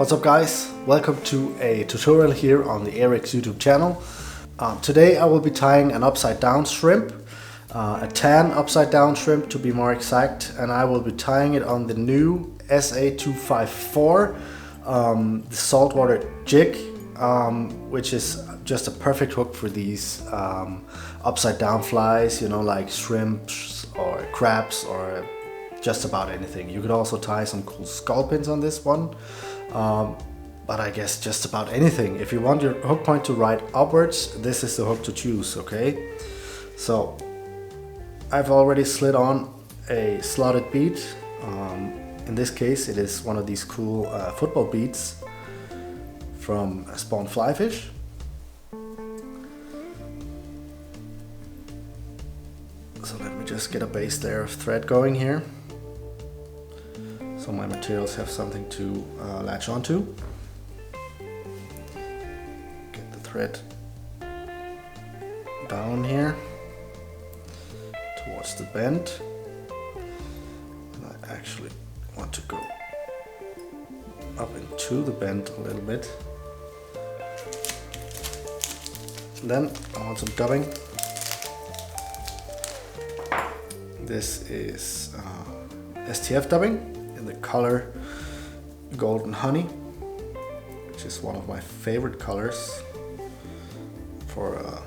What's up guys? Welcome to a tutorial here on the Ahrex YouTube channel. Today I will be tying an upside down shrimp, a tan upside down shrimp to be more exact, and I will be tying it on the new SA254, the saltwater jig, which is just a perfect hook for these upside down flies, you know, like shrimps or crabs or just about anything. You could also tie some cool skull pins on this one. But I guess just about anything. If you want your hook point to ride upwards, this is the hook to choose, okay? So I've already slid on a slotted bead. In this case it is one of these cool football beads from a spawn flyfish. So let me just get a base layer of thread going here, so my materials have something to latch onto. Get the thread down here towards the bend, and I actually want to go up into the bend a little bit. And then I want some dubbing. This is STF dubbing in the color Golden Honey, which is one of my favorite colors for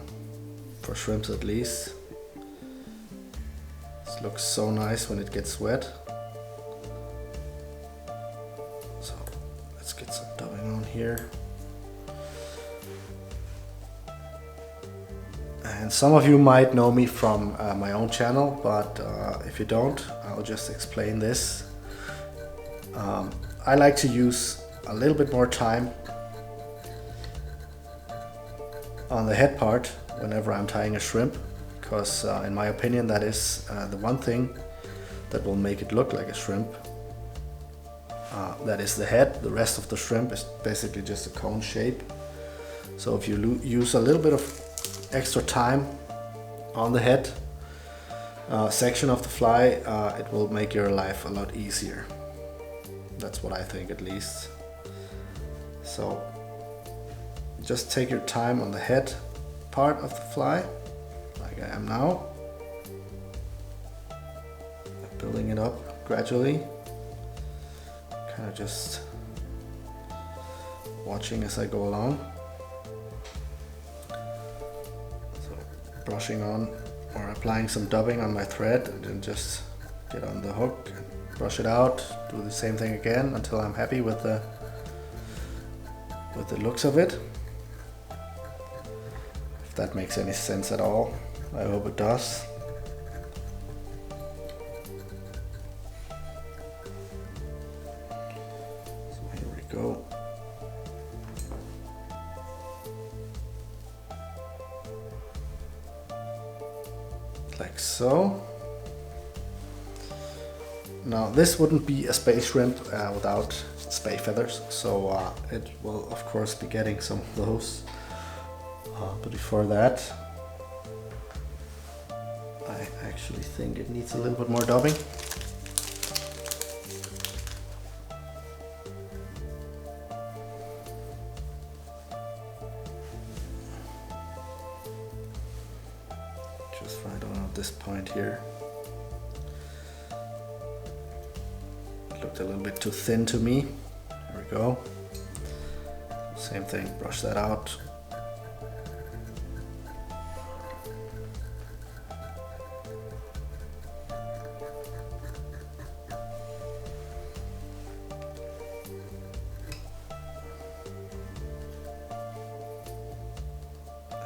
shrimps at least. This looks so nice when it gets wet. So let's get some dubbing on here. And some of you might know me from my own channel, but if you don't, I'll just explain this. I like to use a little bit more time on the head part whenever I'm tying a shrimp, because in my opinion that is the one thing that will make it look like a shrimp. That is the head. The rest of the shrimp is basically just a cone shape. So if you use a little bit of extra time on the head section of the fly, it will make your life a lot easier. That's what I think, at least. So just take your time on the head part of the fly, like I am now, building it up gradually, kind of just watching as I go along. So brushing on or applying some dubbing on my thread, and then just get on the hook and brush it out, do the same thing again until I'm happy with the looks of it. If that makes any sense at all, I hope it does. So here we go. Like so. Now this wouldn't be a Spey shrimp without Spey feathers, so it will of course be getting some of those. But before that, I actually think it needs a little bit more dubbing. Just right on at this point here. Looked a little bit too thin to me. There we go. Same thing, brush that out.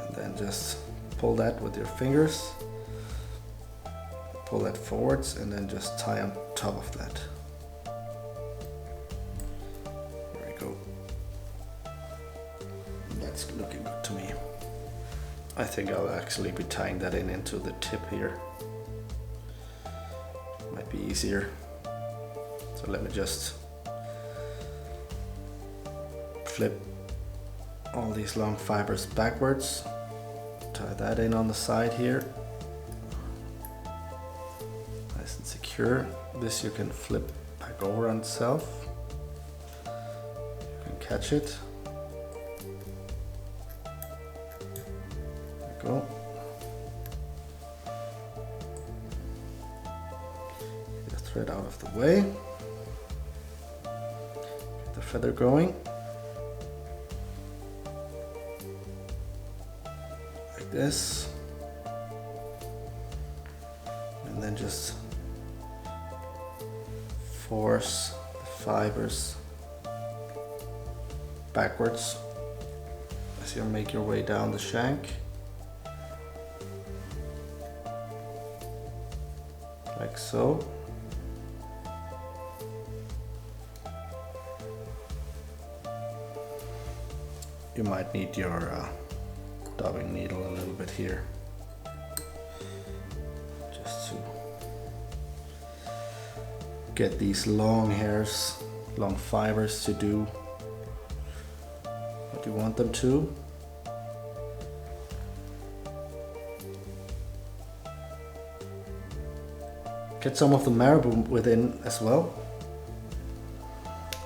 And then just pull that with your fingers. Pull that forwards and then just tie on top of that. That's looking good to me. I think I'll actually be tying that into the tip here. Might be easier. So let me just flip all these long fibers backwards. Tie that in on the side here. Nice and secure. This you can flip back over on itself. You catch it. There we go. Get the thread out of the way. Get the feather going. Like this. And then just force the fibers backwards as you make your way down the shank, like so. You might need your dubbing needle a little bit here, just to get these long hairs, long fibers to do what you want them to. Get some of the marabou within as well,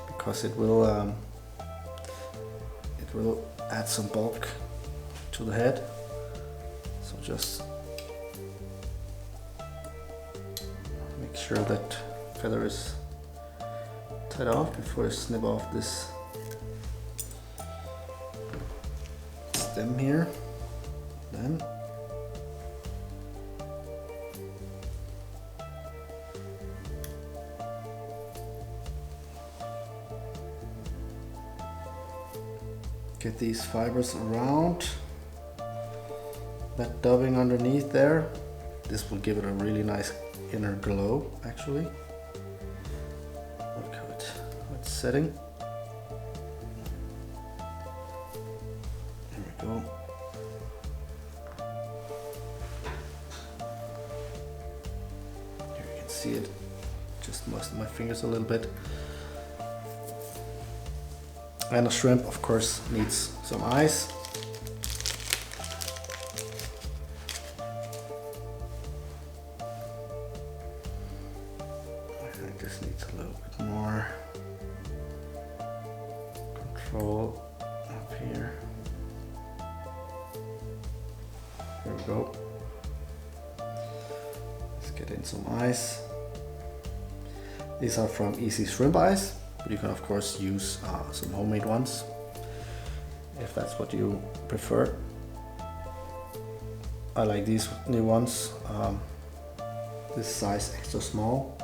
because it will add some bulk to the head. So just make sure that feather is tied off before you snip off this stem here. Then get these fibers around that dubbing underneath there. This will give it a really nice inner glow, actually. Look how it's setting. There we go. Here you can see it. Just moisten my fingers a little bit. And a shrimp, of course, needs some ice. I think this needs a little bit more control up here. There we go. Let's get in some ice. These are from Easy Shrimp Ice. But you can of course use some homemade ones if that's what you prefer. I like these new ones, this size extra small.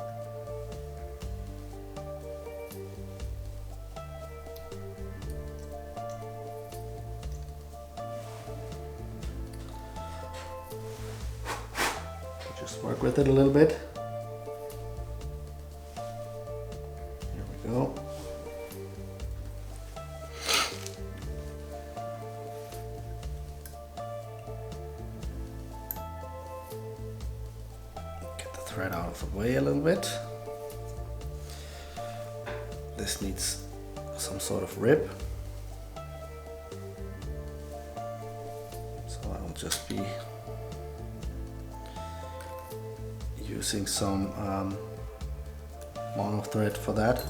Just work with it a little bit. Go. Get the thread out of the way a little bit. This needs some sort of rib. So I'll just be using some mono thread for that.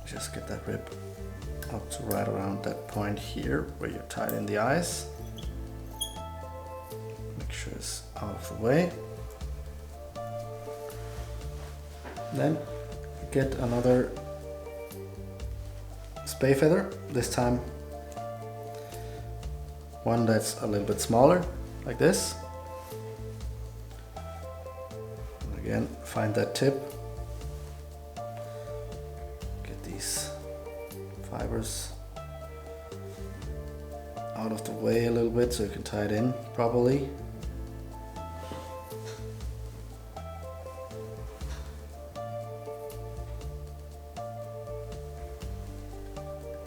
Just get that rib up to right around that point here where you tied in the ice. Make sure it's out of the way. Then get another spey feather, this time one that's a little bit smaller, like this. And again, find that tip. Fibers out of the way a little bit so you can tie it in properly.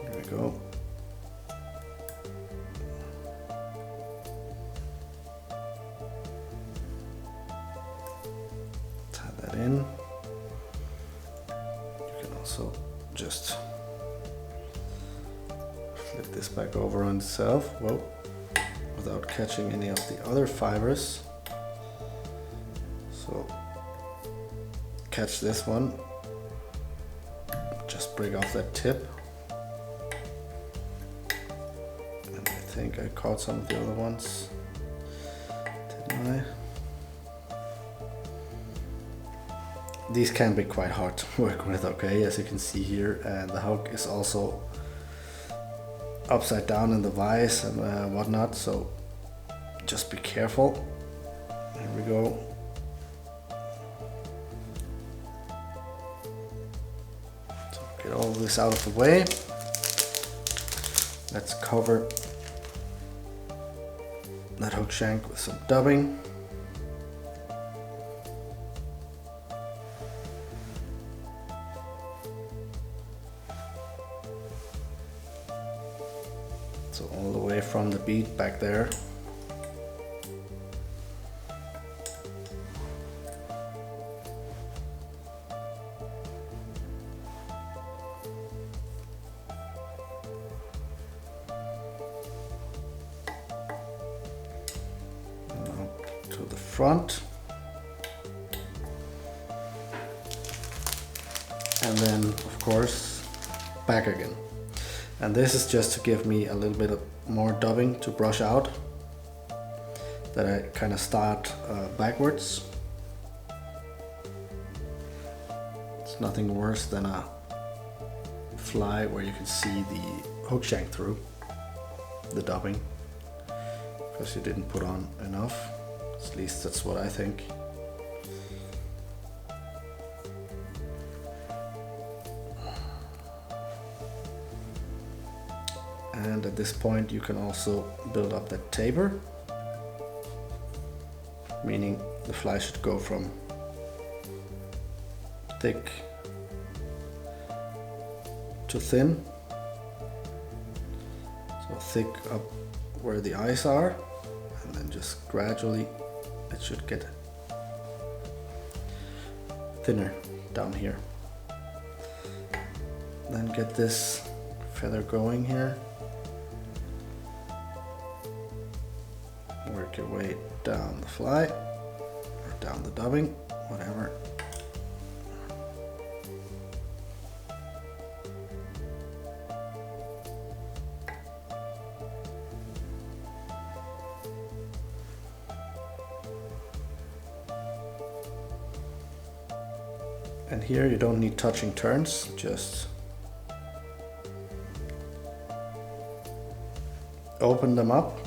There we go. Tie that in. You can also just flip this back over on itself, whoa, without catching any of the other fibers. So catch this one just break off that tip. And I think I caught some of the other ones, didn't I? These can be quite hard to work with, okay, as you can see here, and the hook is also upside down in the vise and whatnot, so just be careful. Here we go. So get all this out of the way. Let's cover that hook shank with some dubbing. So all the way from the bead back there. Now to the front. And then, of course, back again. And this is just to give me a little bit of more dubbing to brush out, that I kind of start backwards. It's nothing worse than a fly where you can see the hook shank through the dubbing because you didn't put on enough. At least that's what I think. And at this point you can also build up that taper, meaning the fly should go from thick to thin. So thick up where the eyes are, and then just gradually it should get thinner down here. Then get this feather going here. Work your way down the fly, or down the dubbing, whatever. And here you don't need touching turns, just open them up.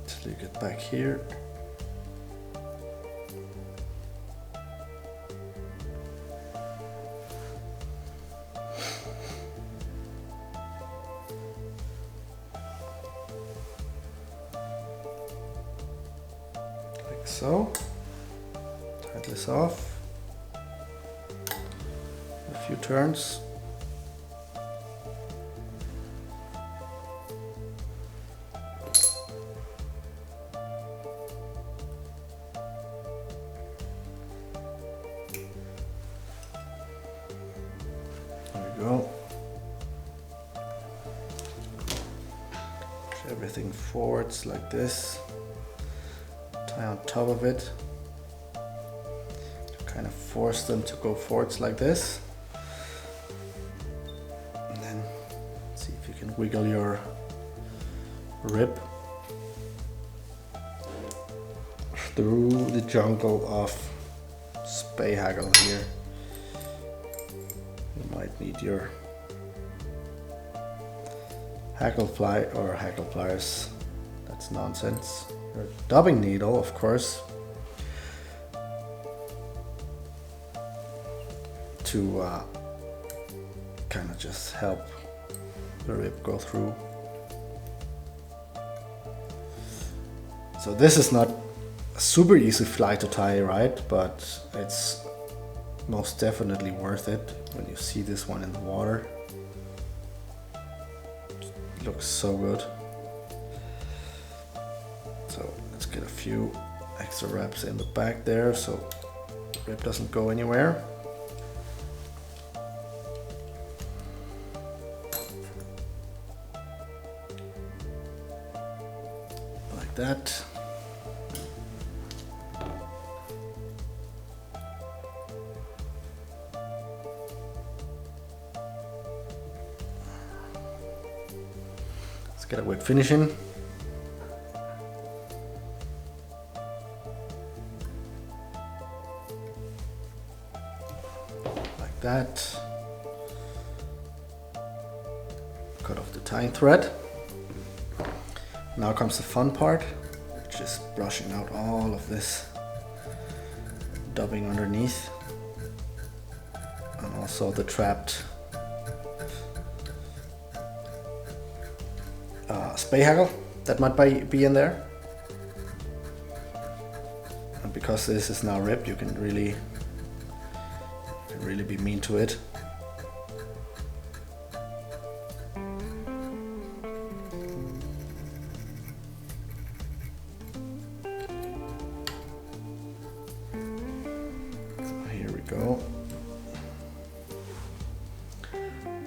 Till you get back here. Like so. Tie this off. A few turns. There we go. Push everything forwards like this. Tie on top of it. Kind of force them to go forwards like this. And then see if you can wiggle your rib through the jungle of Spey hackle here. You might need your hackle fly or hackle pliers. That's nonsense. Your dubbing needle, of course, to kind of just help the rib go through. So this is not a super easy fly to tie, right? But it's most definitely worth it when you see this one in the water. It looks so good. So let's get a few extra wraps in the back there so the rib doesn't go anywhere. Like that. get a quick finishing. Like that. Cut off the tying thread. Now comes the fun part, which is brushing out all of this dubbing underneath, and also the trapped spey hackle that might be in there. And because this is now ripped, you can really be mean to it. Go.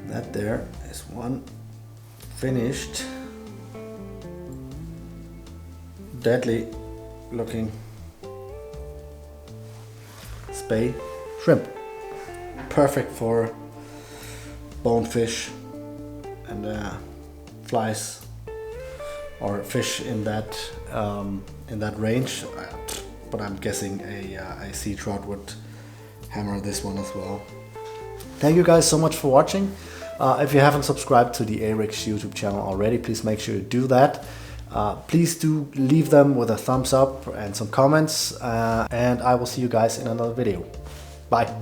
That there is one finished, deadly looking Spey shrimp. Perfect for bonefish and flies or fish in that range. But I'm guessing a sea trout would hammer this one as well. Thank you guys so much for watching. If you haven't subscribed to the Ahrex YouTube channel already, please make sure you do that. Please do leave them with a thumbs up and some comments, and I will see you guys in another video. Bye.